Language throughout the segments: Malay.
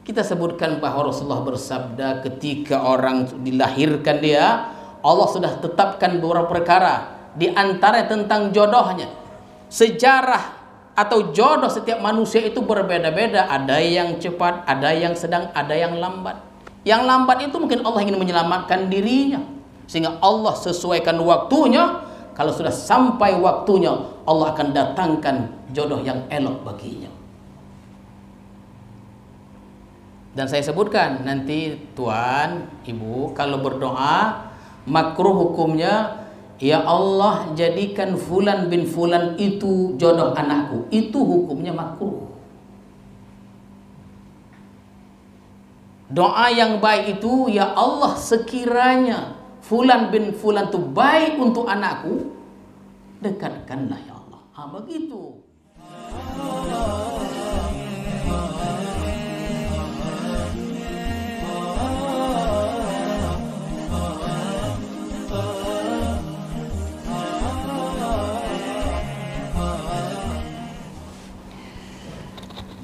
Kita sebutkan bahwa Rasulullah bersabda ketika orang dilahirkan dia, Allah sudah tetapkan beberapa perkara, di antara tentang jodohnya. Sejarah atau jodoh setiap manusia itu berbeda-beda, ada yang cepat, ada yang sedang, ada yang lambat. Yang lambat itu mungkin Allah ingin menyelamatkan dirinya, sehingga Allah sesuaikan waktunya. Kalau sudah sampai waktunya, Allah akan datangkan jodoh yang elok baginya. Dan saya sebutkan nanti tuan, ibu, kalau berdoa makruh hukumnya, ya Allah jadikan fulan bin fulan itu jodoh anakku. Itu hukumnya makruh. Doa yang baik itu, ya Allah sekiranya fulan bin fulan itu baik untuk anakku, dekatkanlah ya Allah. Begitu.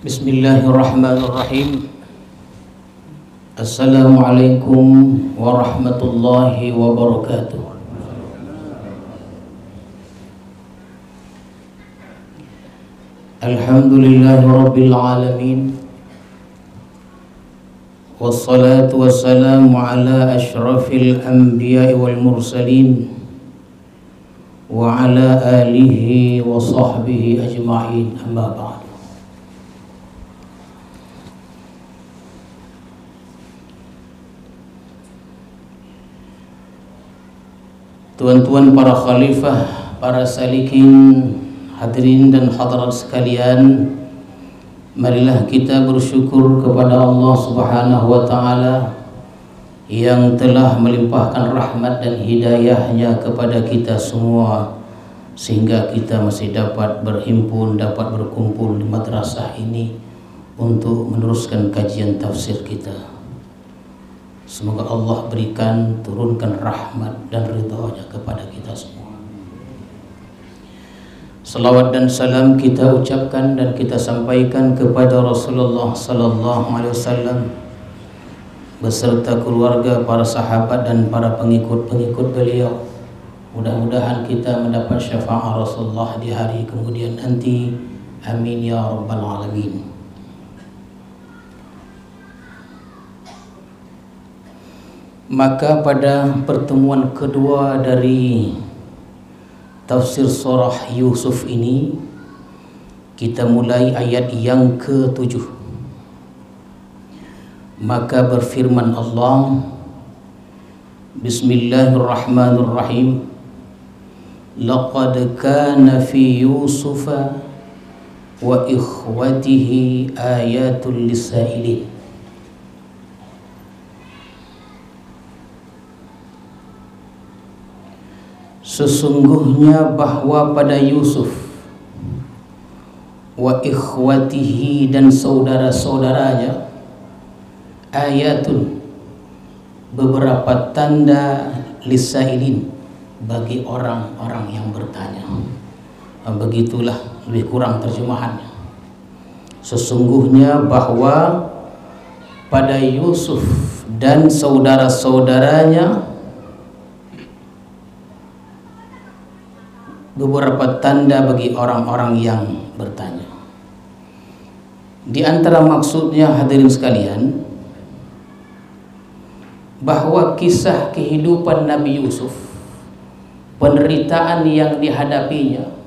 Bismillahirrahmanirrahim. Assalamualaikum warahmatullahi wabarakatuh. Alhamdulillahi rabbil alamin. Wassalatu wassalamu ala ashrafil anbiya'i wal mursalin wa ala alihi wa sahbihi ajma'in, amma ba'd. Tuan-tuan para khalifah, para salikin, hadirin dan hadirat sekalian, marilah kita bersyukur kepada Allah Subhanahu wa taala yang telah melimpahkan rahmat dan hidayahnya kepada kita semua, sehingga kita masih dapat berhimpun, dapat berkumpul di madrasah ini untuk meneruskan kajian tafsir kita. Semoga Allah berikan, turunkan rahmat dan ridha-Nya kepada kita semua. Salawat dan salam kita ucapkan dan kita sampaikan kepada Rasulullah sallallahu alaihi wasallam beserta keluarga, para sahabat dan para pengikut-pengikut beliau. Mudah-mudahan kita mendapat syafaat Rasulullah di hari kemudian nanti. Amin ya rabbal alamin. Maka pada pertemuan kedua dari tafsir surah Yusuf ini, kita mulai ayat yang ke-7. Maka berfirman Allah, Bismillahirrahmanirrahim, Laqad kana fi Yusufa wa ikhwatihi ayatul lisailin. Sesungguhnya bahwa pada Yusuf wa ikhwatihi dan saudara-saudaranya ayatun, beberapa tanda, lisailin, bagi orang-orang yang bertanya. Begitulah lebih kurang terjemahannya. Sesungguhnya bahwa pada Yusuf dan saudara-saudaranya beberapa tanda bagi orang-orang yang bertanya. Di antara maksudnya, hadirin sekalian, bahwa kisah kehidupan Nabi Yusuf, penderitaan yang dihadapinya,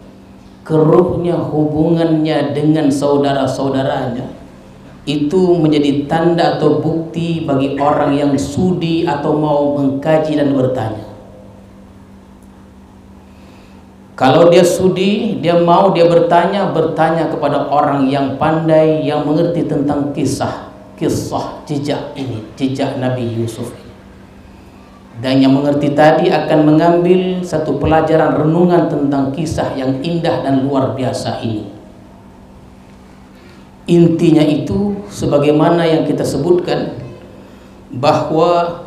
keruhnya hubungannya dengan saudara-saudaranya, itu menjadi tanda atau bukti bagi orang yang sudi atau mau mengkaji dan bertanya. Kalau dia sudi, dia mau, dia bertanya kepada orang yang pandai, yang mengerti tentang kisah jejak ini, jejak Nabi Yusuf ini. Dan yang mengerti tadi akan mengambil satu pelajaran renungan tentang kisah yang indah dan luar biasa ini. Intinya itu sebagaimana yang kita sebutkan, bahwa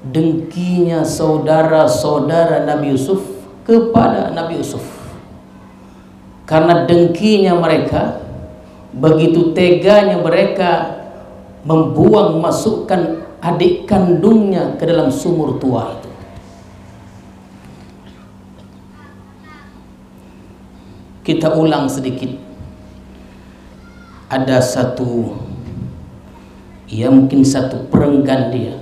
dengkinya saudara-saudara Nabi Yusuf kepada Nabi Yusuf, karena dengkinya mereka, begitu teganya mereka membuang, masukkan adik kandungnya ke dalam sumur tua itu. Kita ulang sedikit. Ada satu, ya mungkin satu perenggan dia,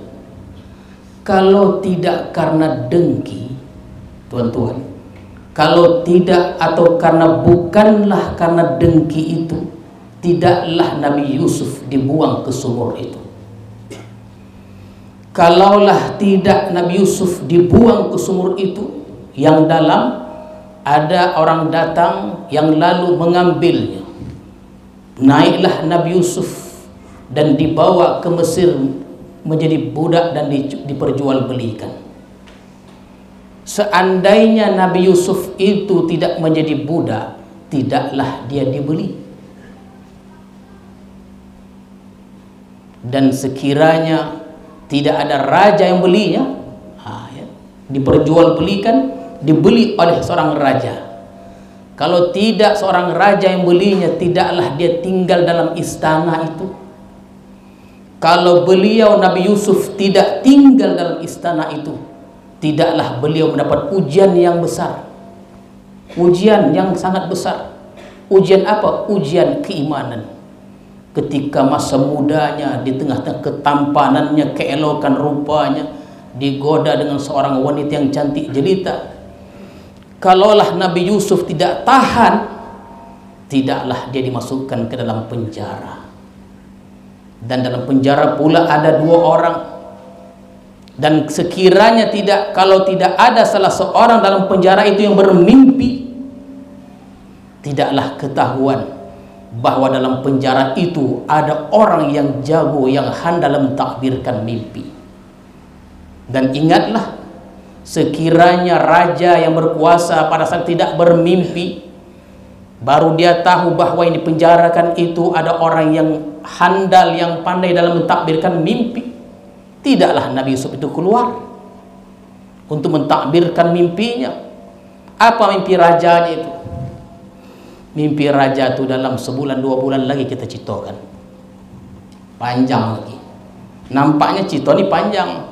kalau tidak karena dengki, tuan-tuan, kalau tidak atau karena bukanlah karena dengki itu, tidaklah Nabi Yusuf dibuang ke sumur itu. Kalaulah tidak Nabi Yusuf dibuang ke sumur itu yang dalam, ada orang datang yang lalu mengambilnya. Naiklah Nabi Yusuf dan dibawa ke Mesir menjadi budak dan diperjualbelikan. Seandainya Nabi Yusuf itu tidak menjadi budak, tidaklah dia dibeli. Dan sekiranya tidak ada raja yang belinya, diperjualbelikan, dibeli oleh seorang raja. Kalau tidak seorang raja yang belinya, tidaklah dia tinggal dalam istana itu. Kalau beliau Nabi Yusuf tidak tinggal dalam istana itu, tidaklah beliau mendapat ujian yang besar. Ujian yang sangat besar. Ujian apa? Ujian keimanan. Ketika masa mudanya, di tengah-tengah ketampanannya, keelokan rupanya, digoda dengan seorang wanita yang cantik jelita. Kalaulah Nabi Yusuf tidak tahan, tidaklah dia dimasukkan ke dalam penjara. Dan dalam penjara pula ada 2 orang. Dan sekiranya kalau tidak ada salah seorang dalam penjara itu yang bermimpi, tidaklah ketahuan bahwa dalam penjara itu ada orang yang jago, yang handal mentakbirkan mimpi. Dan ingatlah, sekiranya raja yang berkuasa pada saat tidak bermimpi, baru dia tahu bahwa yang dipenjarakan itu ada orang yang handal, yang pandai dalam mentakbirkan mimpi, tidaklah Nabi Yusuf itu keluar untuk mentakbirkan mimpinya. Apa mimpi rajanya itu? Mimpi raja itu dalam sebulan 2 bulan lagi kita citokan. Panjang lagi. Nampaknya cito ini panjang.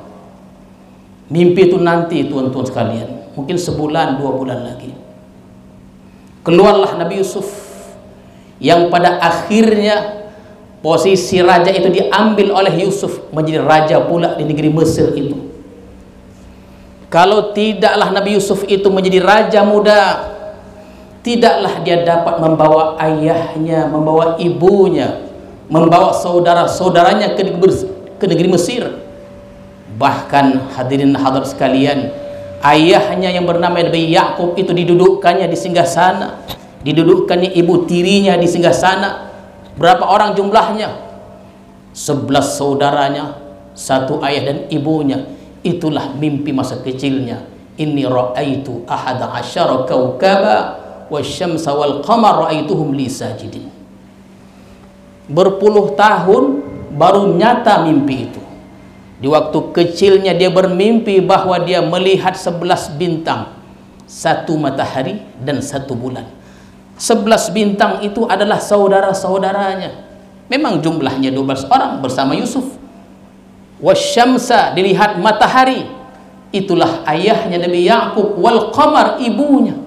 Mimpi itu nanti, tuan-tuan sekalian, mungkin sebulan 2 bulan lagi. Keluarlah Nabi Yusuf, yang pada akhirnya posisi raja itu diambil oleh Yusuf menjadi raja pula di negeri Mesir itu. Kalau tidaklah Nabi Yusuf itu menjadi raja muda, tidaklah dia dapat membawa ayahnya, membawa ibunya, membawa saudara-saudaranya ke negeri Mesir. Bahkan hadirin hadirat sekalian, ayahnya yang bernama Nabi Yakub itu didudukkannya di singgasana, didudukkannya ibu tirinya di singgasana. Berapa orang jumlahnya? 11 saudaranya, 1 ayah dan ibunya. Itulah mimpi masa kecilnya. Inni ra'aitu ahada asyara kaukaba wasyamsa wal qamar ra'aituhum li sajidin. Berpuluh tahun baru nyata mimpi itu. Di waktu kecilnya dia bermimpi bahwa dia melihat 11 bintang, 1 matahari dan 1 bulan. 11 bintang itu adalah saudara-saudaranya. Memang jumlahnya 12 orang bersama Yusuf. Wasyamsa, dilihat matahari, itulah ayahnya Nabi Yakub. Wal qamar, ibunya.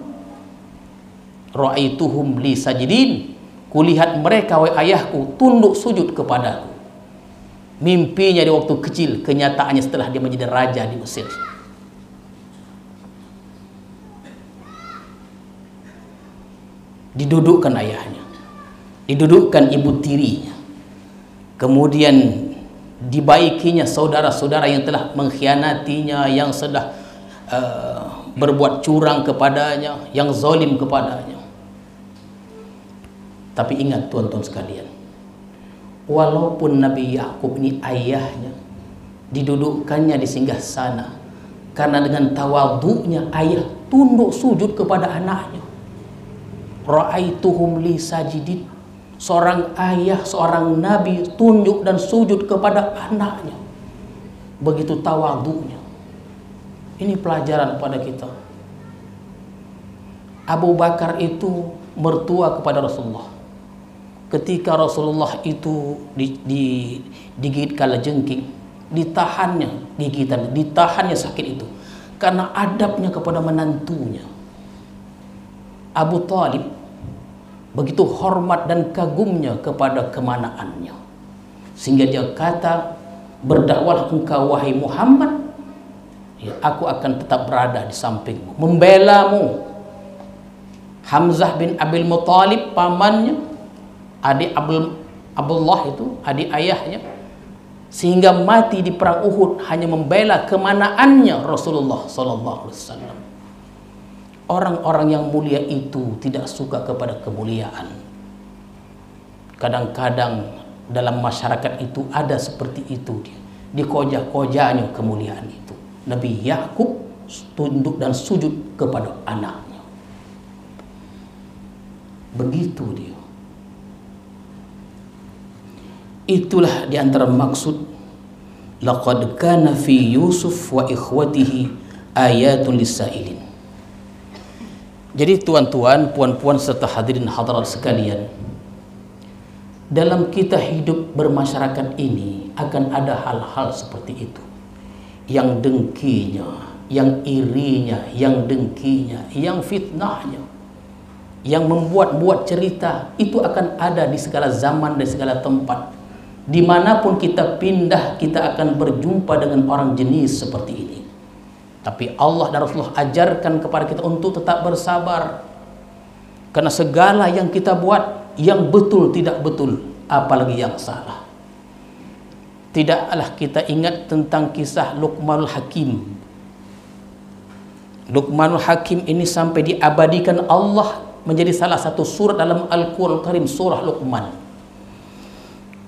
Ra'aituhum li sajidin, kulihat mereka, wahai ayahku, tunduk sujud kepadaku. Mimpinya di waktu kecil, kenyataannya setelah dia menjadi raja di Mesir. Didudukkan ayahnya, didudukkan ibu tirinya, kemudian dibaikinya saudara-saudara yang telah mengkhianatinya, yang sudah berbuat curang kepadanya, yang zalim kepadanya. Tapi ingat tuan-tuan sekalian, walaupun Nabi Yakub ini ayahnya, didudukkannya di singgasana, karena dengan tawadhu'nya ayah tunduk sujud kepada anaknya. Ra'aituhum li sajidin, seorang ayah, seorang nabi tunduk dan sujud kepada anaknya. Begitu tawadhu'nya. Ini pelajaran pada kita. Abu Bakar itu mertua kepada Rasulullah. ketika Rasulullah itu digigit kalajengking, ditahannya gigitan, ditahannya sakit itu karena adabnya kepada menantunya. Abu Talib begitu hormat dan kagumnya kepada kemanaannya, sehingga dia kata, "Berdakwalah engkau wahai Muhammad, ya, aku akan tetap berada di sampingmu, membelamu." Hamzah bin Abil Muthalib, pamannya, adik Abdullah itu, adik ayahnya, sehingga mati di perang Uhud hanya membela kemanaannya Rasulullah SAW. Orang-orang yang mulia itu tidak suka kepada kemuliaan. Kadang-kadang dalam masyarakat itu ada seperti itu, dia dikoja-kojanya kemuliaan itu. Nabi Yakub tunduk dan sujud kepada anaknya. Begitu dia. Itulah di antara maksud laqad kana fi Yusuf wa ikhwatihi ayatun lisailin. Jadi tuan-tuan, puan-puan serta hadirin hadirat sekalian, dalam kita hidup bermasyarakat ini akan ada hal-hal seperti itu, yang dengkinya, yang irinya, yang dengkinya, yang fitnahnya, yang membuat-buat cerita, itu akan ada di segala zaman dan segala tempat. Dimanapun kita pindah, kita akan berjumpa dengan orang jenis seperti ini. Tapi Allah dan Rasulullah ajarkan kepada kita untuk tetap bersabar, karena segala yang kita buat, yang betul tidak betul, apalagi yang salah. Tidaklah kita ingat tentang kisah Luqmanul Hakim. Luqmanul Hakim ini sampai diabadikan Allah menjadi salah satu surat dalam Al-Quran Karim, surah Luqman.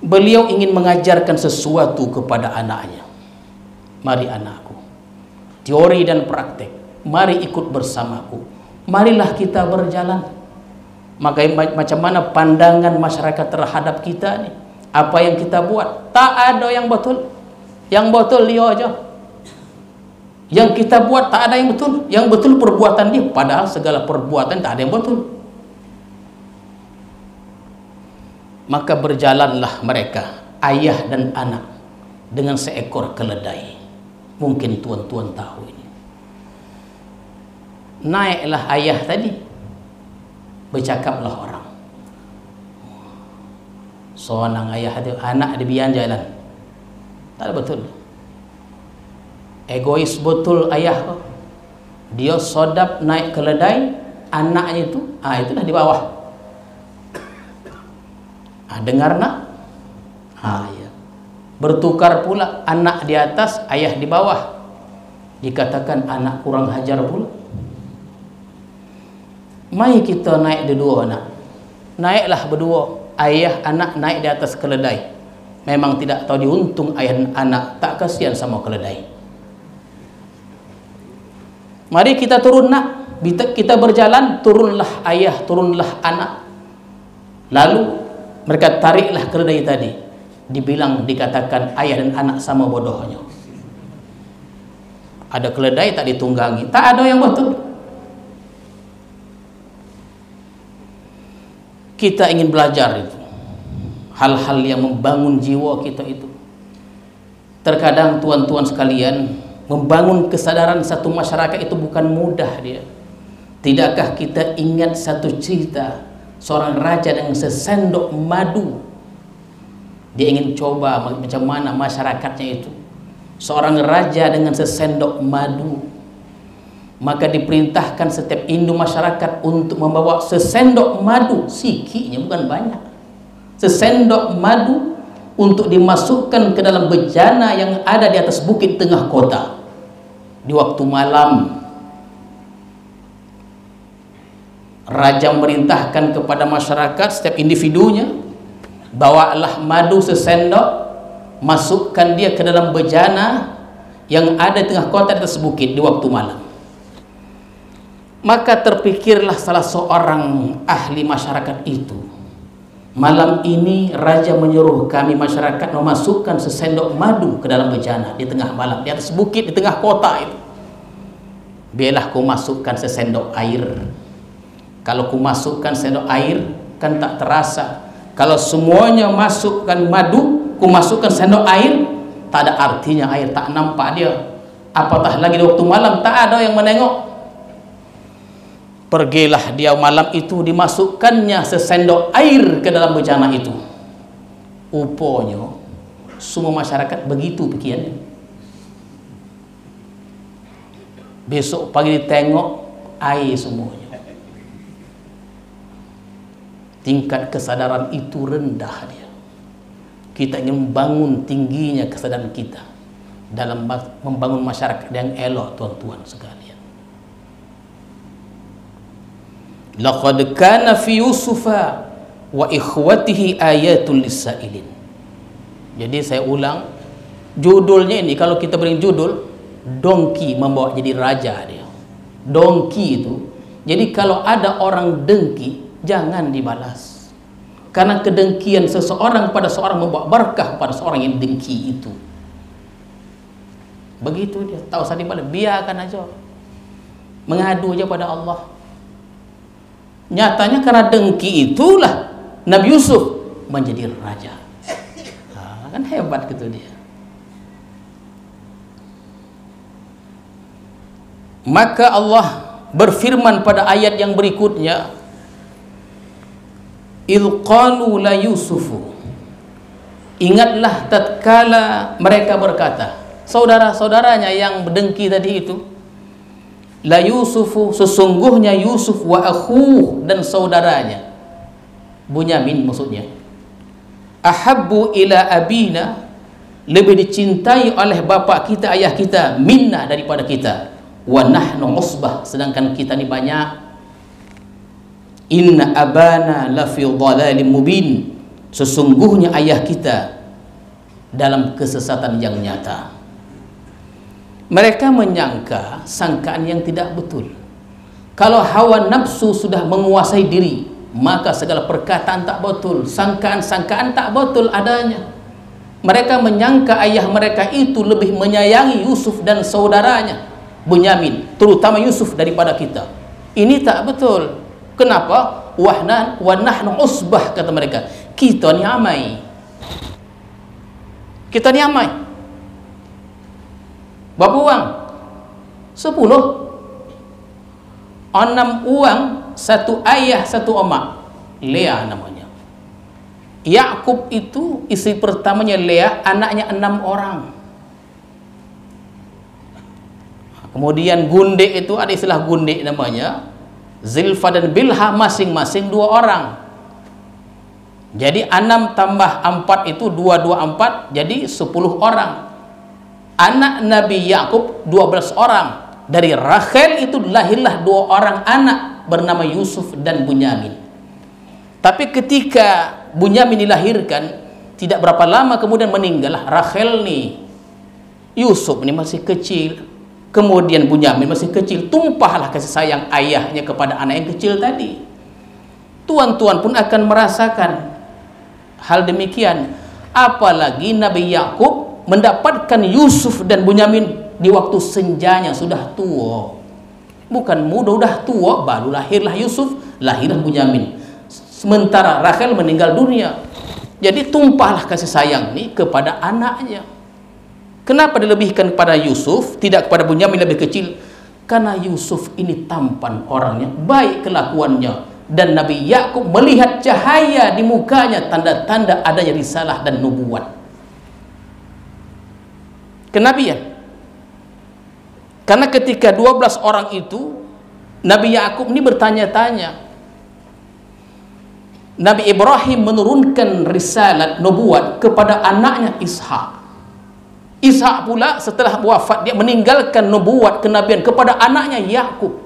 Beliau ingin mengajarkan sesuatu kepada anaknya. Mari anakku, teori dan praktek, mari ikut bersamaku, marilah kita berjalan. Maka macam mana pandangan masyarakat terhadap kita nih? Apa yang kita buat? Tak ada yang betul. Yang betul dia aja. Yang kita buat tak ada yang betul. Yang betul perbuatan dia, padahal segala perbuatan tak ada yang betul. Maka berjalanlah mereka, ayah dan anak, dengan seekor keledai. Mungkin tuan-tuan tahu ini. Naiklah ayah tadi, bercakaplah orang. Seorang ayah ada anak di bian jalan, tak ada betul. Egois betul ayah kok. Dia sodap naik keledai, anaknya itu, itulah di bawah. Dengar nak? Ya. Bertukar pula, anak di atas, ayah di bawah. Dikatakan anak kurang hajar pula. Mari kita naik berdua anak. Naiklah berdua, ayah anak naik di atas keledai. Memang tidak tahu diuntung ayah dan anak, tak kasihan sama keledai. Mari kita turun nak. Kita berjalan, turunlah ayah, turunlah anak. Lalu mereka tariklah keledai tadi. Dibilang, dikatakan ayah dan anak sama bodohnya. Ada keledai tak ditunggangi, tak ada yang betul. Kita ingin belajar itu, hal-hal yang membangun jiwa kita itu. Terkadang tuan-tuan sekalian, membangun kesadaran satu masyarakat itu bukan mudah dia. Tidakkah kita ingat satu cerita seorang raja dengan sesendok madu? Dia ingin coba macam mana masyarakatnya itu. Seorang raja dengan sesendok madu, maka diperintahkan setiap induk masyarakat untuk membawa sesendok madu, sikinya bukan banyak, sesendok madu untuk dimasukkan ke dalam bejana yang ada di atas bukit tengah kota di waktu malam. Raja memerintahkan kepada masyarakat, setiap individunya, bawalah madu sesendok, masukkan dia ke dalam bejana yang ada di tengah kota di atas bukit di waktu malam. Maka terpikirlah salah seorang ahli masyarakat itu, malam ini raja menyuruh kami masyarakat memasukkan sesendok madu ke dalam bejana di tengah malam, di atas bukit, di tengah kota itu. Biarlah ku masukkan sesendok air. Kalau ku masukkan sendok air, kan tak terasa Kalau semuanya masukkan madu, ku masukkan sendok air, tak ada artinya air, tak nampak dia. Apatah lagi di waktu malam, tak ada yang menengok. Pergilah dia malam itu, dimasukkannya sesendok air ke dalam bejana itu. Rupanya semua masyarakat begitu pikirannya. Besok pagi ditengok air semuanya. Tingkat kesadaran itu rendah dia. Kita ingin membangun tingginya kesadaran kita dalam membangun masyarakat yang elok, tuan-tuan sekalian. Laqad kana fi Yusufa wa ikhwatihi ayatul lisailin. Jadi saya ulang, judulnya ini kalau kita beri judul, dongki membawa jadi raja dia. Dongki itu. Jadi kalau ada orang dengki, jangan dibalas. Karena kedengkian seseorang pada seorang membawa berkah pada seorang yang dengki itu. Begitu dia. Tak usah dibalas, biarkan aja. Mengadu aja pada Allah. Nyatanya karena dengki itulah Nabi Yusuf menjadi raja. Kan hebat gitu dia. Maka Allah berfirman pada ayat yang berikutnya, "Il qalu la Yusufu." Ingatlah tatkala mereka berkata, saudara-saudaranya yang berdengki tadi itu, la Yusufu, sesungguhnya Yusuf, wa akhuh, dan saudaranya Bunyamin maksudnya, ahabbu ila abina, lebih dicintai oleh bapak kita, ayah kita, minna, daripada kita, wa nahnu usbah, sedangkan kita ni banyak. Inna abana lafi dhalalim mubin, sesungguhnya ayah kita dalam kesesatan yang nyata. Mereka menyangka sangkaan yang tidak betul. Kalau hawa nafsu sudah menguasai diri, maka segala perkataan tak betul, sangkaan-sangkaan tak betul adanya. Mereka menyangka ayah mereka itu lebih menyayangi Yusuf dan saudaranya Bunyamin, terutama Yusuf, daripada kita. Ini tak betul. Kenapa? Wa nahnu usbah, kata mereka. Kita ni amai. Kita ni amai. Berapa uang? 10. 6 uang, 1 ayah, 1 emak. Lea namanya. Yakub itu istri pertamanya Lea, anaknya 6 orang. Kemudian gundik itu ada istilah gundik namanya. Zilfa dan Bilha masing-masing 2 orang. Jadi 6 tambah 4 itu 2, 2, 4, jadi 10 orang. Anak Nabi Yakub 12 orang. Dari Rachel itu lahirlah 2 orang anak bernama Yusuf dan Bunyamin. Tapi ketika Bunyamin dilahirkan, tidak berapa lama kemudian meninggallah Rachel nih. Yusuf ini masih kecil, kemudian Bunyamin masih kecil. Tumpahlah kasih sayang ayahnya kepada anak yang kecil tadi. Tuan-tuan pun akan merasakan hal demikian. Apalagi Nabi Yakub mendapatkan Yusuf dan Bunyamin di waktu senjanya, sudah tua. Bukan muda, sudah tua, baru lahirlah Yusuf, lahirlah Bunyamin. Sementara Rachel meninggal dunia. Jadi tumpahlah kasih sayang ini kepada anaknya. Kenapa dilebihkan kepada Yusuf, tidak kepada Bunyamin lebih kecil? Karena Yusuf ini tampan orangnya, baik kelakuannya, dan Nabi Yakub melihat cahaya di mukanya, tanda-tanda adanya risalah dan nubuat. Kenabian. Karena ketika 12 orang itu, Nabi Yakub ini bertanya-tanya. Nabi Ibrahim menurunkan risalat nubuat kepada anaknya Ishak. Ishak pula setelah wafat dia meninggalkan nubuat kenabian kepada anaknya Yakub.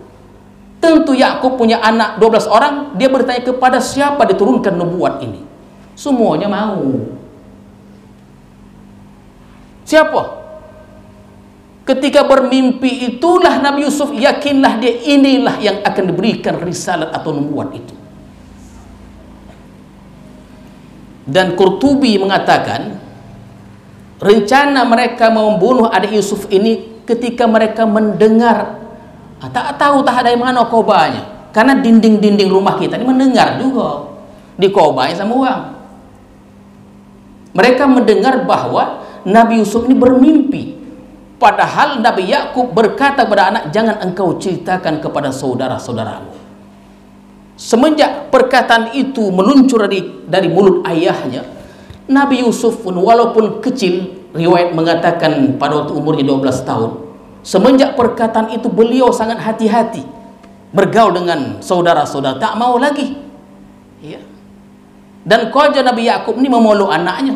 Tentu Yakub punya anak 12 orang, dia bertanya kepada siapa diturunkan nubuat ini. Semuanya mau. Siapa? Ketika bermimpi itulah Nabi Yusuf yakinlah dia inilah yang akan diberikan risalat atau nubuat itu. Dan Qurtubi mengatakan rencana mereka membunuh adik Yusuf ini ketika mereka mendengar, tak tahu tak ada yang mana kobanya, karena dinding-dinding rumah kita ini mendengar juga di kobanya sama orang. Mereka mendengar bahwa Nabi Yusuf ini bermimpi. Padahal Nabi Yakub berkata kepada anak, jangan engkau ceritakan kepada saudara-saudaramu. Semenjak perkataan itu meluncur dari mulut ayahnya, Nabi Yusuf pun walaupun kecil, riwayat mengatakan pada waktu umurnya 12 tahun, semenjak perkataan itu beliau sangat hati-hati bergaul dengan saudara-saudara, tak mau lagi. Ya. Dan koja Nabi Yakub ini memeluk anaknya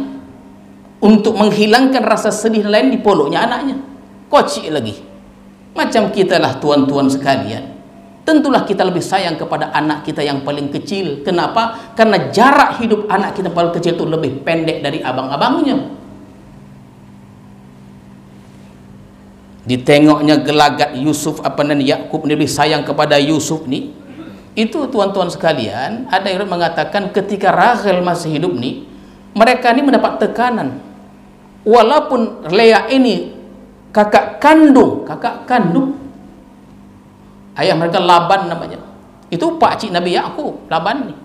untuk menghilangkan rasa sedih lain, dipeluknya anaknya. Kocik lagi. Macam kita lah tuan-tuan sekalian. Tentulah kita lebih sayang kepada anak kita yang paling kecil. Kenapa? Karena jarak hidup anak kita paling kecil itu lebih pendek dari abang-abangnya. Ditengoknya gelagat Yusuf Yakub lebih sayang kepada Yusuf nih. Itu tuan-tuan sekalian, ada yang mengatakan ketika Rachel masih hidup nih, mereka ini mendapat tekanan. Walaupun Lea ini kakak kandung ayah mereka Laban namanya, itu pakcik Nabi Yakub, Laban nih.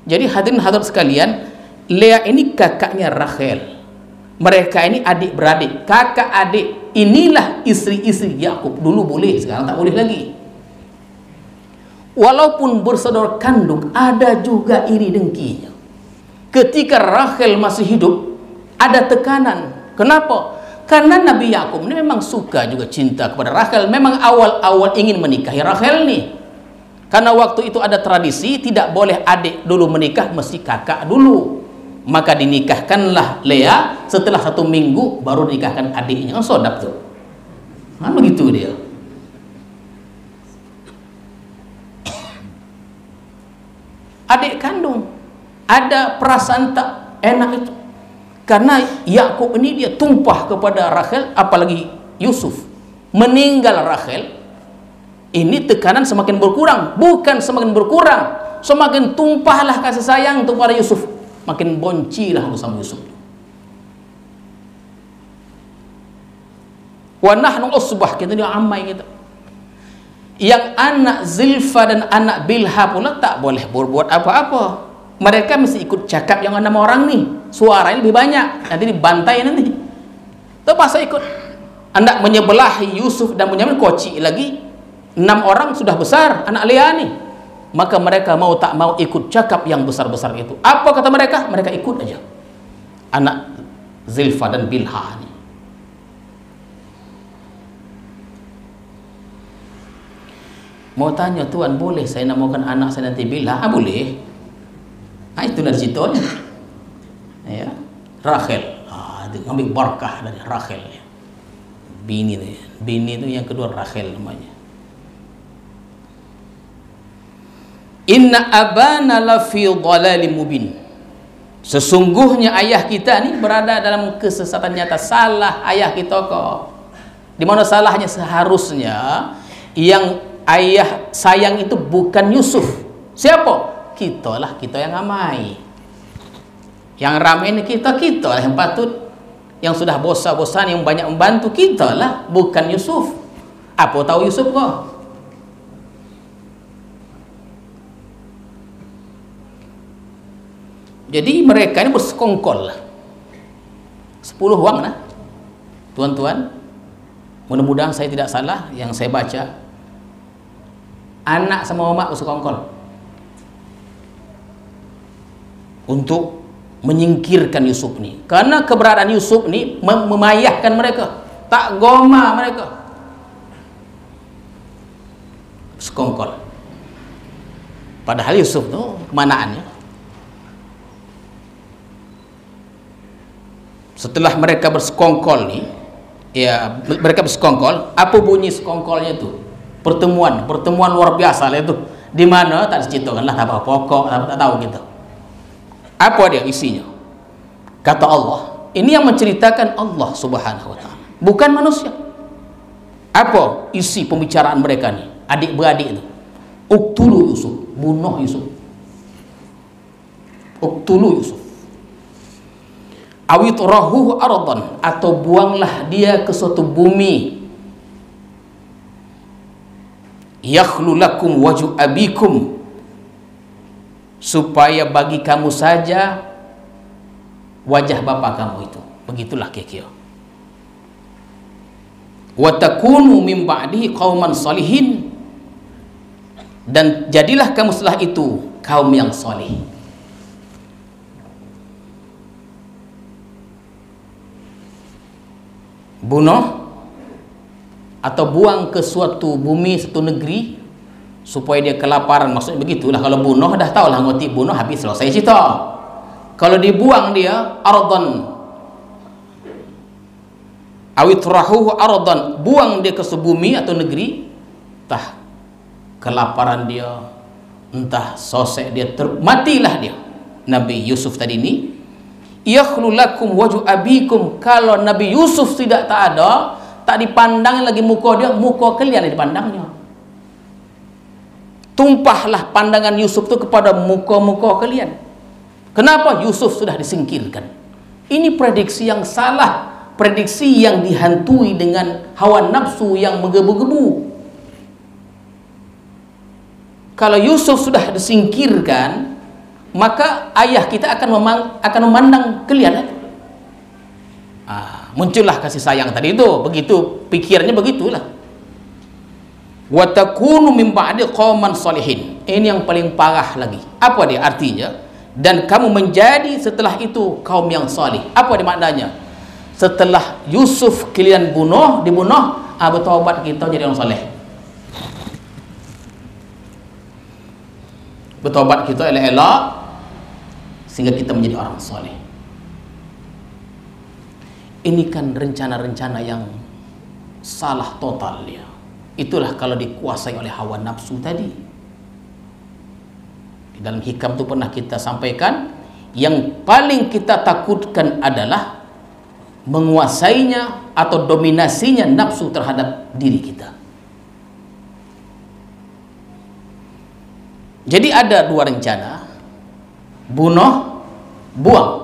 Jadi hadirin hadirat sekalian, Lea ini kakaknya Rachel, mereka ini adik-beradik, kakak adik. Inilah istri-istri Yakub. Dulu boleh, sekarang tak boleh lagi. Walaupun bersaudara kandung, ada juga iri dengkinya. Ketika Rachel masih hidup, ada tekanan. Kenapa? Karena Nabi Yakub ini memang suka juga cinta kepada Rachel. Memang awal-awal ingin menikahi Rachel nih. Karena waktu itu ada tradisi, tidak boleh adik dulu menikah, mesti kakak dulu. Maka dinikahkanlah Lea, setelah 1 minggu baru dinikahkan adiknya. Oh, sodap tuh. Nah, begitu dia. Adik kandung ada perasaan tak enak itu. Karena Yakub ini dia tumpah kepada Rachel, apalagi Yusuf. Meninggal Rachel, ini tekanan semakin berkurang, bukan semakin berkurang, semakin tumpahlah kasih sayang kepada Yusuf. Makin boncilah sama Yusuf. Wa nahnu usbah, kita dia amai kita. Yang anak Zilfa dan anak Bilha pula tak boleh berbuat apa-apa. Mereka mesti ikut cakap yang 6 orang nih. Suaranya lebih banyak, nanti dibantai nanti. Terpaksa ikut. Anak menyebelahi Yusuf dan Bunyamin, kocik lagi. 6 orang sudah besar, anak Lea nih. Maka mereka mau tak mau ikut cakap yang besar-besar itu. Apa kata mereka? Mereka ikut aja. Anak Zilfa dan Bilha ini. Mau tanya, Tuan, boleh saya namakan anak saya nanti Bilha? Boleh. Itu dari situ aja. Ya. Rachel. Ambil berkah dari Rachel. Bini itu yang kedua Rachel namanya. Inna abana lafi dhalalim mubin. Sesungguhnya ayah kita ini berada dalam kesesatan nyata. Salah ayah kita kok. Di mana salahnya? Seharusnya yang ayah sayang itu bukan Yusuf. Siapa? Kita lah, kita yang amai. Yang ramai ini kita lah yang patut. Yang sudah bosan-bosan, yang banyak membantu, kita lah, bukan Yusuf. Apa tahu Yusuf kok? Jadi mereka ini bersekongkol lah. 10 wang lah. Tuan-tuan, mudah-mudahan saya tidak salah yang saya baca. Anak sama mak bersekongkol untuk menyingkirkan Yusuf ni. Karena keberadaan Yusuf ni memayahkan mereka. Tak goma mereka. Sekongkol. Padahal Yusuf tu kemanaannya? Setelah mereka bersekongkol nih, ya mereka bersekongkol. Apa bunyi sekongkolnya itu? Pertemuan luar biasa lah itu. Di mana tak diceritakan lah, tak apa pokok, tak tahu kita. Apa dia isinya? Kata Allah. Ini yang menceritakan Allah Subhanahu wa taala, bukan manusia. Apa isi pembicaraan mereka nih? Adik-beradik itu. Uktulu Yusuf, bunuh Yusuf. Uktulu Yusuf. Awit rahuhu ardan, atau buanglah dia ke suatu bumi. Yakhlu lakum wajhu abikum, supaya bagi kamu saja wajah bapa kamu itu. Begitulah kira-kira. Wa takunu min ba'dihi qauman salihin, dan jadilah kamu setelah itu kaum yang saleh. Bunuh atau buang ke suatu bumi, suatu negeri supaya dia kelaparan, maksudnya begitulah. Kalau bunuh dah tahulah ngerti, bunuh habis selesai cerita. Kalau dibuang dia ardan awitrahuhu ardan, buang dia ke sebumi atau negeri, entah kelaparan dia, entah sosek dia, matilah dia. Nabi Yusuf tadi ini, yakhlu lakum wajhu abikum, kalau Nabi Yusuf tak ada, tak dipandang lagi muka dia, muka kalian yang dipandangnya. Tumpahlah pandangan Yusuf itu kepada muka-muka kalian. Kenapa? Yusuf sudah disingkirkan. Ini prediksi yang salah, prediksi yang dihantui dengan hawa nafsu yang menggebu-gebu. Kalau Yusuf sudah disingkirkan, maka ayah kita akan memandang kalian. Muncullah kasih sayang tadi itu, begitu pikirannya begitulah. Wa takunu min ba'di qauman salihin. Ini yang paling parah lagi. Apa dia artinya? Dan kamu menjadi setelah itu kaum yang salih. Apa dia maknanya? Setelah Yusuf kalian dibunuh, bertaubat kita jadi orang saleh. Bertaubat kita elok-elok sehingga kita menjadi orang saleh. Ini kan rencana-rencana yang salah total ya. Itulah kalau dikuasai oleh hawa nafsu tadi. Di dalam hikam itu pernah kita sampaikan, yang paling kita takutkan adalah menguasainya atau dominasinya nafsu terhadap diri kita. Jadi ada dua rencana, bunuh, buang.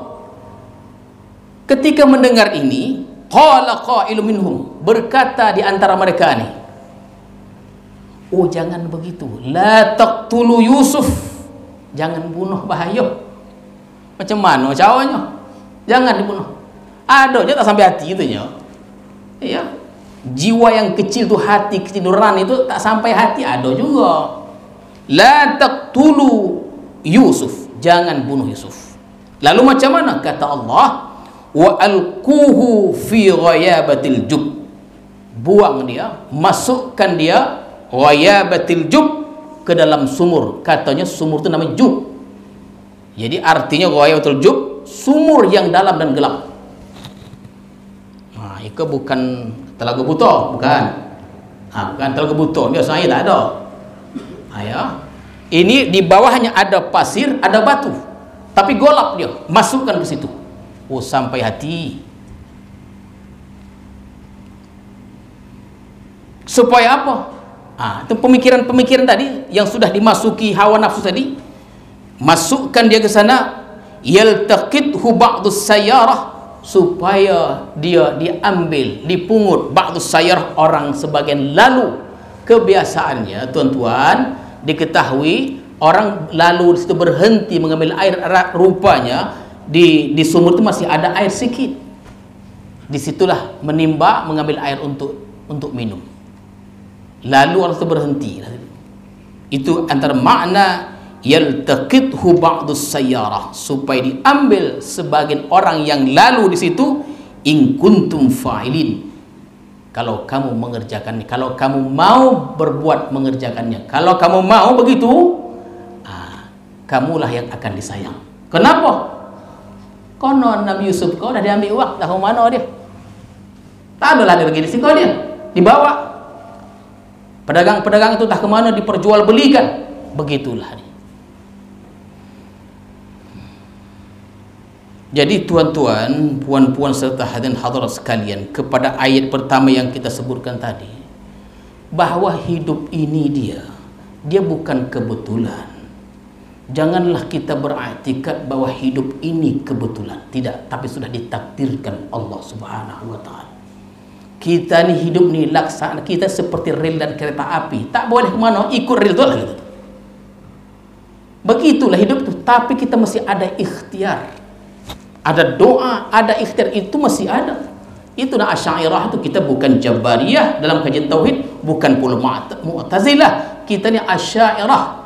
Ketika mendengar ini, qala qailun minhum, berkata di antara mereka nih, oh jangan begitu, la taqtulu Yusuf, jangan bunuh, bahaya. Macam mana caranya? Jangan dibunuh. Ada je tak sampai hati itu nya. Iya. Jiwa yang kecil tu, hati kecil nurani itu tak sampai hati, ada juga. La taqtulu Yusuf, jangan bunuh Yusuf. Lalu macam mana? Kata Allah, wa alquhu fi ghayabatil jub, buang dia, masukkan dia ghayabatil jub, ke dalam sumur. Katanya sumur itu namanya jub. Jadi artinya ghayabatul jub, sumur yang dalam dan gelap. Itu bukan telaga buta, bukan. Bukan telaga buta, biasanya tak ada. Ini di bawahnya ada pasir, ada batu, tapi golap dia, masukkan ke situ. Oh, sampai hati. Supaya apa? Itu pemikiran-pemikiran tadi yang sudah dimasuki hawa nafsu tadi, masukkan dia ke sana, yaltaqithu ba'dus sayyarah, supaya dia diambil, dipungut ba'dus sayyarah, orang sebagian lalu. Kebiasaannya tuan-tuan, diketahui orang lalu di situ berhenti mengambil air, rupanya di sumur itu masih ada air sedikit. Disitulah menimba mengambil air untuk minum. Lalu orang itu berhenti. Itu antara makna yaltaqithu ba'dus sayyarah, supaya diambil sebagian orang yang lalu di situ, in kuntum fa'ilin, kalau kamu mengerjakannya, kalau kamu mau berbuat mengerjakannya, kalau kamu mau begitu, kamulah yang akan disayang. Kenapa? Konon Nabi Yusuf kau dah diambil uang, dah ke mana dia? Tak ada lagi di sini kau dia dibawa. Pedagang-pedagang itu tak kemana, diperjualbelikan. Begitulah. Jadi tuan-tuan, puan-puan serta hadirin hadirat sekalian, kepada ayat pertama yang kita sebutkan tadi, bahwa hidup ini dia bukan kebetulan. Janganlah kita beriktikad bahwa hidup ini kebetulan. Tidak, tapi sudah ditakdirkan Allah Subhanahu wa taala. Kita ni hidup ni laksana kita seperti rel dan kereta api, tak boleh ke mana, ikut rel tu lah gitu. Begitulah hidup tu, tapi kita mesti ada ikhtiar. Ada doa, ada ikhtiar, itu masih ada. Itu nah Asy'ariyah itu, kita bukan Jabariyah dalam kajian tauhid, bukan pula Mu'tazilah, kita ni Asy'ariyah.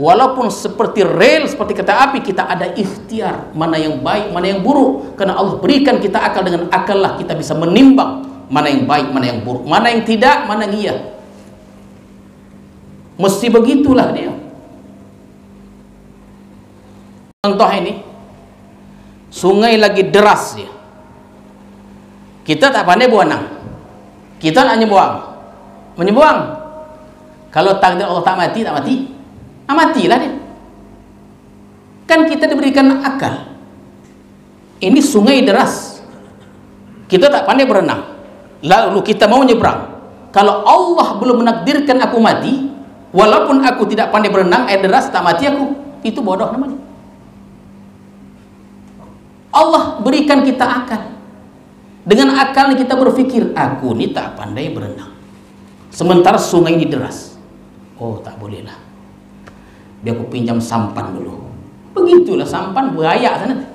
Walaupun seperti rel, seperti kereta api, kita ada ikhtiar mana yang baik, mana yang buruk, karena Allah berikan kita akal. Dengan akal lah kita bisa menimbang mana yang baik, mana yang buruk, mana yang tidak, mana yang iya. Mesti begitulah dia. Contoh ini, sungai lagi deras dia, kita tak pandai buanang, kita hanya menyebuang. Kalau takdir Allah tak mati, tak mati, matilah dia. Kan kita diberikan akal. Ini sungai deras, kita tak pandai berenang, lalu kita mau nyebrang. Kalau Allah belum menakdirkan aku mati, walaupun aku tidak pandai berenang, air deras tak mati aku, itu bodoh namanya. Allah berikan kita akal. Dengan akal kita berpikir, aku ini tak pandai berenang, sementara sungai ini deras. Oh, tak bolehlah, biar aku pinjam sampan dulu. Begitulah sampan, bahaya sana.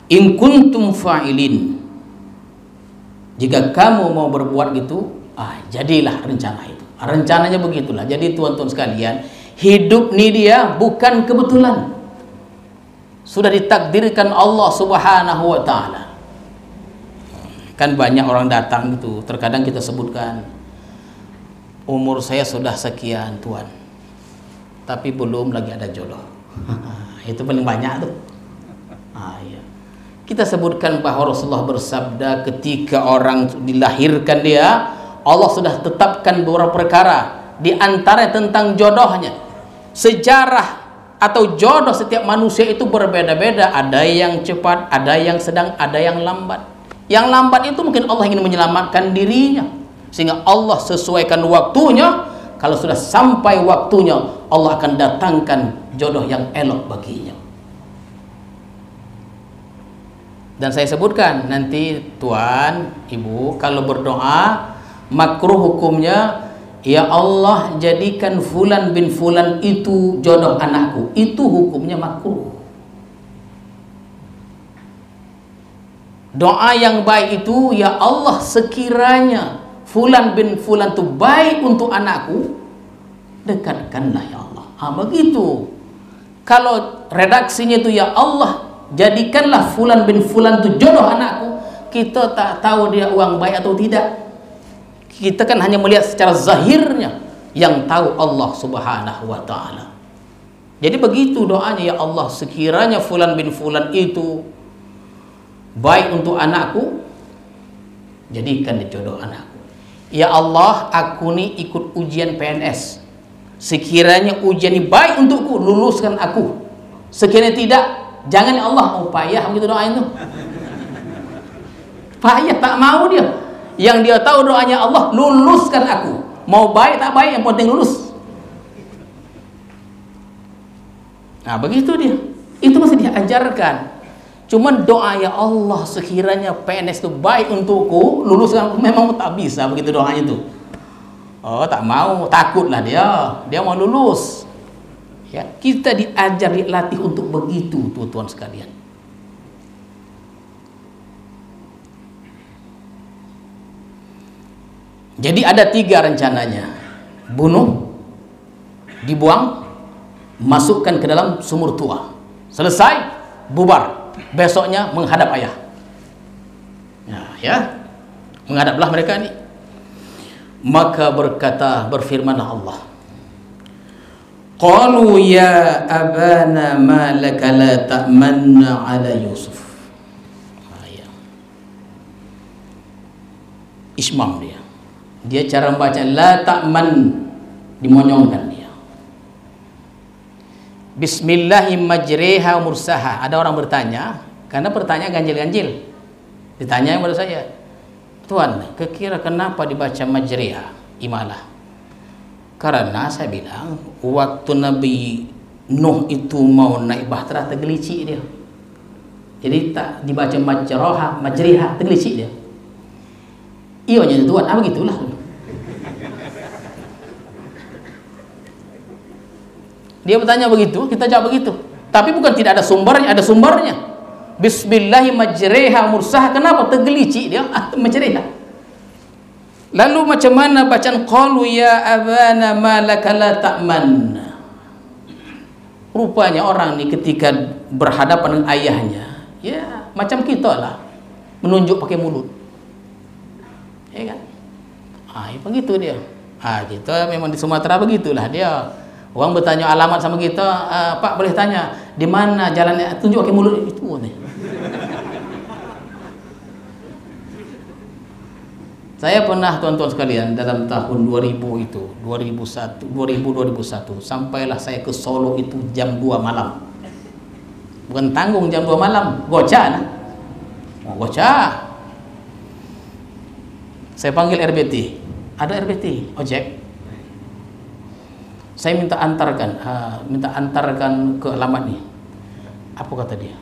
In kuntum fa'ilin, jika kamu mau berbuat gitu, jadilah rencana itu. Rencananya begitulah. Jadi tuan-tuan sekalian, hidup ni dia bukan kebetulan, sudah ditakdirkan Allah Subhanahu wa ta'ala. Kan banyak orang datang gitu, terkadang kita sebutkan, umur saya sudah sekian tuan, tapi belum lagi ada jodoh. Itu paling banyak tuh. Ya. Kita sebutkan bahwa Rasulullah bersabda, ketika orang dilahirkan dia, Allah sudah tetapkan beberapa perkara, di antara tentang jodohnya. Sejarah atau jodoh setiap manusia itu berbeda-beda, ada yang cepat, ada yang sedang, ada yang lambat. Yang lambat itu mungkin Allah ingin menyelamatkan dirinya, sehingga Allah sesuaikan waktunya. Kalau sudah sampai waktunya, Allah akan datangkan jodoh yang elok baginya. Dan saya sebutkan nanti tuan, ibu, kalau berdoa makruh hukumnya, ya Allah jadikan fulan bin fulan itu jodoh anakku, itu hukumnya makruh. Doa yang baik itu, ya Allah sekiranya fulan bin fulan itu baik untuk anakku, dekatkanlah ya Allah. Begitu. Kalau redaksinya itu, ya Allah jadikanlah fulan bin fulan itu jodoh anakku, kita tak tahu dia uang baik atau tidak. Kita kan hanya melihat secara zahirnya, yang tahu Allah Subhanahu wa ta'ala. Jadi begitu doanya, ya Allah sekiranya fulan bin fulan itu baik untuk anakku, jadikan dia jodoh anakku. Ya Allah, aku ni ikut ujian PNS, sekiranya ujian ini baik untukku, luluskan aku. Sekiranya tidak, jangan ya Allah. Oh, payah begitu doa itu. Payah, tak mau dia. Yang dia tahu doanya, Allah luluskan aku. Mau baik tak baik, yang penting lulus. Begitu dia. Itu masih diajarkan. Cuman doa, ya Allah sekiranya PNS itu baik untukku, luluskan, memang tak bisa begitu doanya itu. Oh, tak mau, takutlah dia mau lulus. Ya, kita diajar, dilatih untuk begitu, tuan-tuan sekalian. Jadi ada 3 rencananya: bunuh, dibuang, masukkan ke dalam sumur tua. Selesai, bubar. Besoknya menghadap ayah. Ya, menghadaplah mereka ini. Maka berfirmanlah Allah, qalu ya abana ma laka la ta'manna ala Yusuf. Ismam dia cara membaca la ta'man, dimonyongkan dia. Bismillahirrahmanirrahim mursaha. Ada orang bertanya, karena pertanyaan ganjil-ganjil. Ditanya kepada saya, tuan, kira kenapa dibaca majriha, imalah? Karena saya bilang, waktu Nabi Nuh itu mau naik bahtera, tergelicik dia. Jadi tak dibaca majriha, tergelicik dia. Ionya tuan, begitulah. Dia bertanya begitu, kita jawab begitu. Tapi bukan tidak ada sumbernya, ada sumbernya. Bismillahi majreha mursaha. Kenapa tergelici dia? Majreha. Lalu macam mana bacaan qalu ya abana ma laka la ta'man? Rupanya orang ni ketika berhadapan dengan ayahnya, ya macam kita lah, menunjuk pakai mulut. Ya kan? Begitu dia. Kita memang di Sumatera begitulah dia. Orang bertanya alamat sama kita, Pak boleh tanya di mana jalannya, tunjuk pakai mulut itu nih. Saya pernah tuan-tuan sekalian dalam tahun 2000 itu, 2001 sampailah saya ke Solo itu jam 2 malam. Bukan tanggung jam 2 malam, goca nah. Goca. Saya panggil RBT. Ada RBT, ojek. Saya minta antarkan ke alamat nih. Apa kata dia?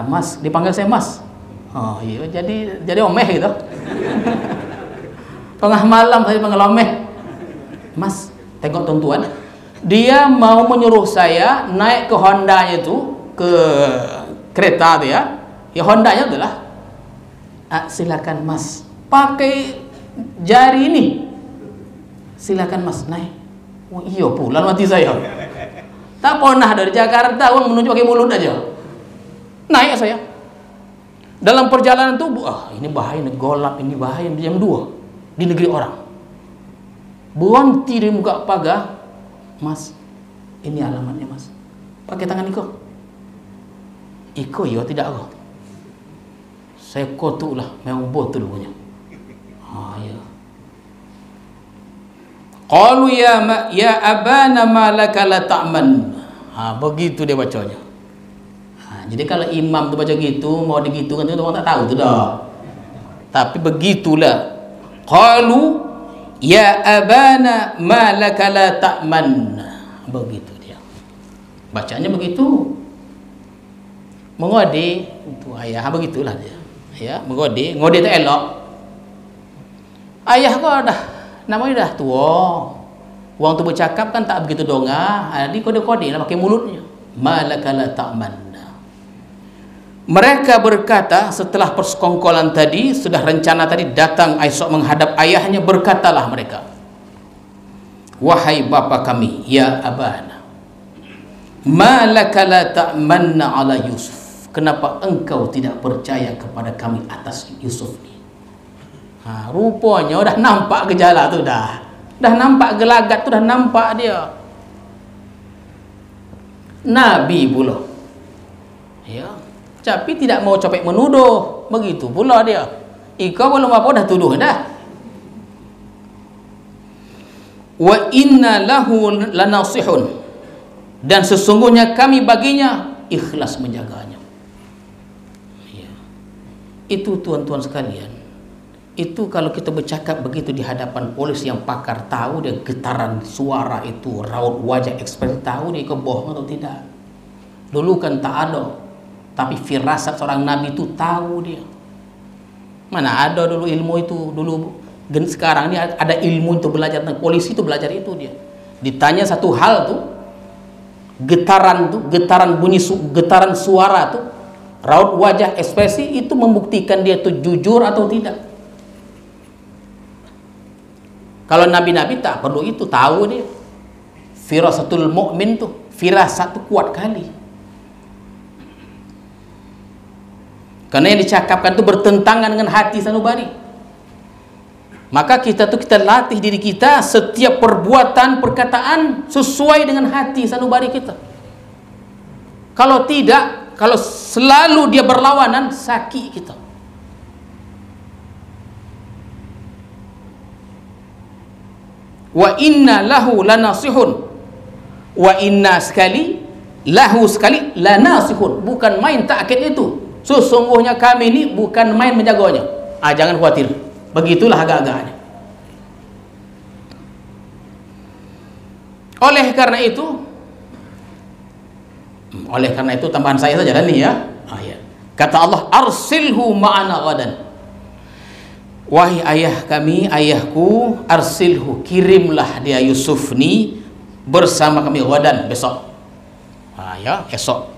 Mas, dipanggil saya Mas. Oh iya, jadi omeh gitu. Tengah malam saya panggil omeh. Mas, tengok tuan-tuan. Dia mau menyuruh saya naik ke Hondanya itu, ke kereta dia. Ya Hondanya itulah. Silakan Mas, pakai jari ini. Silakan Mas naik. Oh iya pula mati saya. Tak pernah dari Jakarta orang menunjuk pakai mulut aja. Naik saya. Dalam perjalanan itu, ini bahaya, ini golap, ini bahaya jam 2 di negeri orang. Berhenti di muka pagar. Mas, ini alamatnya Mas. Pakai tangan Iko. Iko ya tidak aku. Saya kotuk lah, memang betul punya. Ya. Qalu ya abana ma laka la ta'man. Begitu dia bacanya. Jadi kalau imam tu baca gitu, mau digitukan tu orang tak tahu tu dah. Tapi begitulah. Qalu ya abana ma laka la ta'man. Begitu dia. Bacanya begitu. Mengode itu ayah, begitulah dia. Ya, mengode tak elok. Ayah kau dah namanya dah tua. Orang tu bercakap kan tak begitu donga. Dia kode-kode lah pakai mulutnya. Malakala ta'man. Mereka berkata setelah persekongkolan tadi, sudah rencana tadi datang esok menghadap ayahnya, berkatalah mereka, wahai bapa kami, ya abana, malakala ta'manna ala Yusuf. Kenapa engkau tidak percaya kepada kami atas Yusuf ni? Rupanya dah nampak gejala tu dah nampak gelagat tu, dah nampak dia Nabi pula, ya, tapi tidak mau copek menuduh. Begitu pula dia, ika belum apa dah tuduh dah. Wa inna lahu lanasihun, dan sesungguhnya kami baginya ikhlas menjaganya. Ya. Itu tuan-tuan sekalian, itu kalau kita bercakap begitu di hadapan polis yang pakar, tahu dia getaran suara itu, raut wajah, ekspresi, tahu dia kebohongan atau tidak. Dulu kan tak ada, tapi firasat seorang nabi itu tahu dia. Mana ada dulu ilmu itu dulu. Sekarang ini ada ilmu untuk belajar tentang polisi, itu belajar itu dia. Ditanya satu hal tuh, getaran bunyi, getaran suara tuh, raut wajah, ekspresi itu membuktikan dia tuh jujur atau tidak. Kalau nabi-nabi tak perlu itu, tahu dia. Firasatul mu'min tuh, firasat tuh kuat kali. Karena yang dicakapkan itu bertentangan dengan hati sanubari. Maka kita latih diri kita, setiap perbuatan, perkataan sesuai dengan hati sanubari kita. Kalau tidak, kalau selalu dia berlawanan, sakit kita. Wa inna lahu lanasihun. Wa inna sekali, lahu sekali, lanasihun. Bukan main takkid itu. Sesungguhnya kami ini bukan main menjaganya. Jangan khawatir. Begitulah agak-agaknya. Oleh karena itu tambahan saya saja nih ya. Kata Allah, arsilhu ma'ana ghadan. Wahai ayah kami, ayahku, arsilhu, kirimlah dia Yusuf ni bersama kami ghadan, besok. Ya, esok.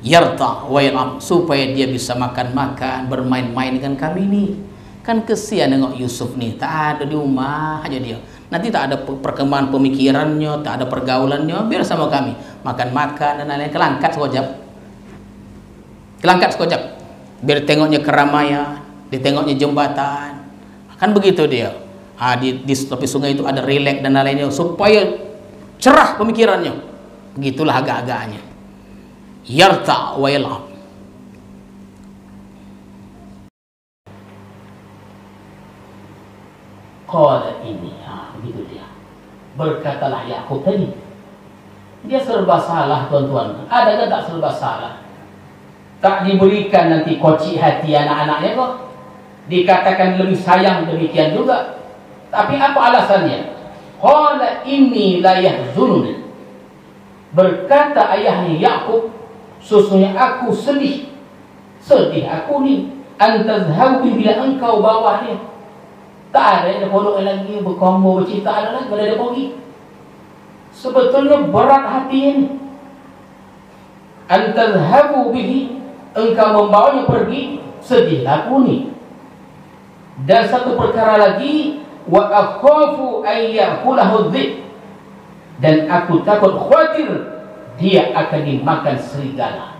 Yarta wa yal'ab, supaya dia bisa makan-makan, bermain-main dengan kami nih. Kan kesian nengok Yusuf nih, tak ada di rumah aja dia. Nanti tak ada perkembangan pemikirannya, tak ada pergaulannya, biar sama kami makan-makan dan lain-lain. Kelangkat sekejap, biar tengoknya keramaian, ditengoknya jembatan, kan begitu dia. Di tepi sungai itu ada rileks dan lain-lainnya, supaya cerah pemikirannya. Begitulah agak-agaknya. Yarta wa yal'ab. Qala ini, begitu dia. Berkatalah Yakub tadi. Dia serba salah, tuan-tuan. Adakah tak serba salah? Tak diberikan nanti koci hati anak-anaknya kok. Dikatakan lebih sayang, demikian juga. Tapi apa alasannya? Qala inni la yahzununi. Berkata ayahnya Yakub, sesungguhnya aku sedih aku nih, antazhabu bila engkau bawa dia. Tak ada pondok lagi berkombo bercinta, ada lagi ada pergi. Sebetulnya berat hati ini. Antazhabu bihi, engkau membawanya pergi, sedih aku nih. Dan satu perkara lagi, wa akhafu ayyakulahu dhib, dan aku takut khawatir dia akan dimakan serigala.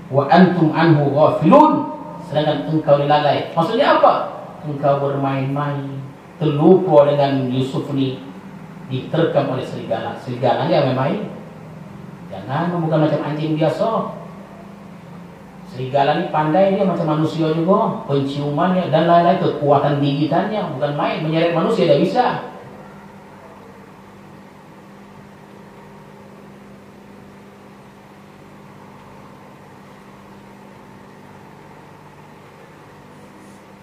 Wa antum anhu ghafilun, sedangkan engkau lalai. Maksudnya apa? Engkau bermain-main, terlupa dengan Yusuf ni, diterkam oleh serigala. Serigalanya main-main. Jangan, bukan macam anjing biasa. Serigala ni pandai, dia macam manusia juga, penciumannya dan lain-lain, kekuatan gigitannya bukan main, menyeret manusia dia bisa.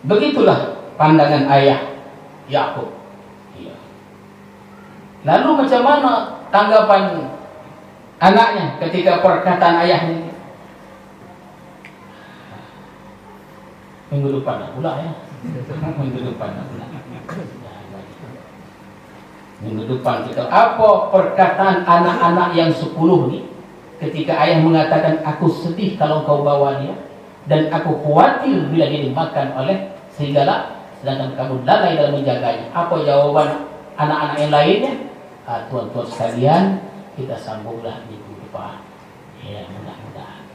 Begitulah pandangan ayah Yakub. Ya. Lalu macam mana tanggapan anaknya ketika perkataan ayahnya? Minggu depan pula ya. Minggu depan pula. Minggu depan kita apa perkataan anak-anak yang 10 ni ketika ayah mengatakan aku sedih kalau kau bawa dia dan aku khawatir bila dia dimakan oleh serigala, sedangkan kamu lalai dalam menjaganya. Apa jawaban anak-anak yang lainnya? Tuan-tuan sekalian, kita sambunglah minggu depan. Ya, mudah-mudahan.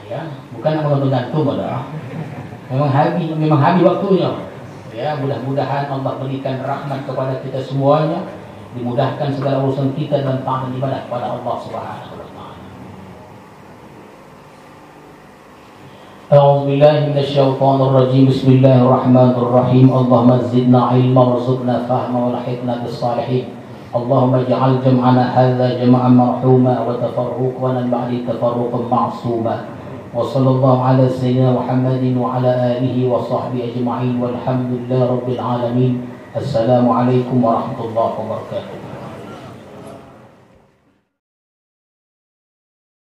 Ya, bukan mengantung dah. Memang habis waktunya. Ya, mudah-mudahan Allah berikan rahmat kepada kita semuanya, dimudahkan segala urusan kita dan taat ibadah kepada Allah Subhanahu wa taala. أعوذ بالله من الشيطان الرجيم بسم الله الرحمن الرحيم اللهم زدنا علما وارزقنا فهما والحقنا بالصالحين اللهم اجعل جمعنا هذا جمعا مرحوما وتفرقنا من بعده تفرقا معصوما وصلى الله على سيدنا محمد وعلى آله وصحبه أجمعين والحمد لله رب العالمين السلام عليكم ورحمة الله وبركاته.